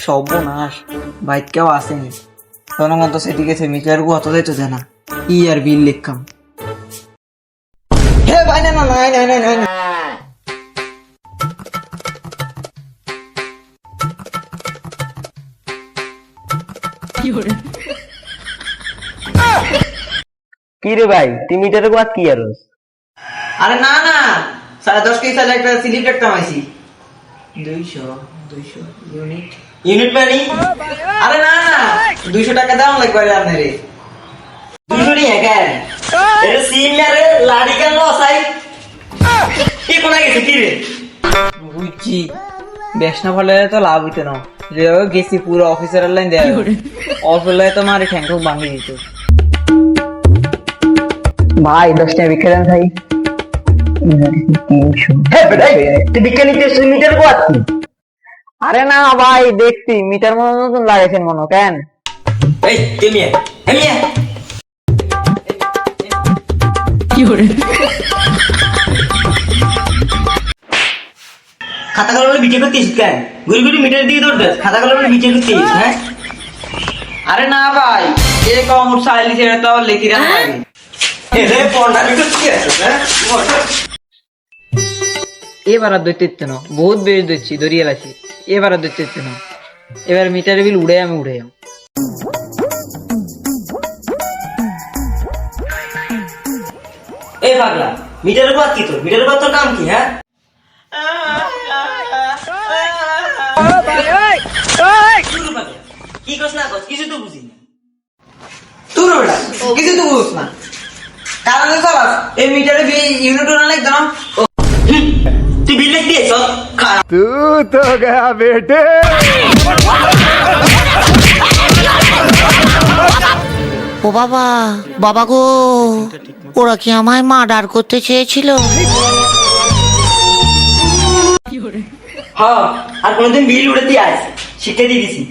সর্বনাশ, বাইক কেউ আসেনি জনগণ তো সেটি গেছে মিটার কত দিত জানা ই আর বিল লিখলাম। হে ভাই না না নাই নাই নাই নাই নাই। কি রে ভাই তুই মিটারে বাদ কি আর আরে না না 10.5 কেজি সালে একটা স্লিপ একটা মাইছি 200 ইউনিট ইউনিট মানে আরে না না 200 টাকা দাম লাগবে রে আপনারে 200 নি একার এটা সিম মেরে লাড়ি কেন লসাই কি কোনা গেছে কি রে বুঝছি বেশ না ফলে তো লাভ হইতো না যে গেছি পুরো অফিসার লাইন দেয়া অল্প লাই তো মারি ঠ্যাঙ্ক ভাঙি দিত। ভাই 10 টাকা বিক্রি দেন ভাই 300 হ্যাঁ বেটাই তুই বিক্রি নিতে মিটার বাদ কি আরে না ভাই দেখছি মিটার মতো নতুন লাগাইছেন মনে কেন এই কেমিয়া কেমিয়া খাতা কলমে বিক্রি করতেছিস কেন গুড়ি গুড়ি মিটার দিয়ে দৌড় দেস খাতা কলমে বিক্রি করতেছিস হ্যাঁ আরে না ভাই এ কম চাইলি সেটা তো আবার লেখি রাখা লাগে এরে পড়া বিক্রি কি আছে হ্যাঁ এবার আর দৈত্য না বহুত বেশি দইছি দরিয়ে লাছি এবার আর দৈত্য না এবার মিটার বিল উড়ে আমি উড়ে যাও। এই পাগলা মিটারের বাদ কি তোর মিটারের বাদ তোর নাম কি হ্যাঁ কি কস না কস কিছু তো বুঝি না তুই বেটা কিছু তো বুঝছ না কারণ চালাস এই মিটারে ইউনিট না লাগতো না তুই বিল লিখ দিয়েছ খারাপ तू तो गया बेटे। ও বাবা বাবা গো ওরা কি আমায় মার্ডার করতে চেয়েছিল? হ্যাঁ আর কোনোদিন বিল উড়ে দিয়ে আস শিখে দিয়ে দিছি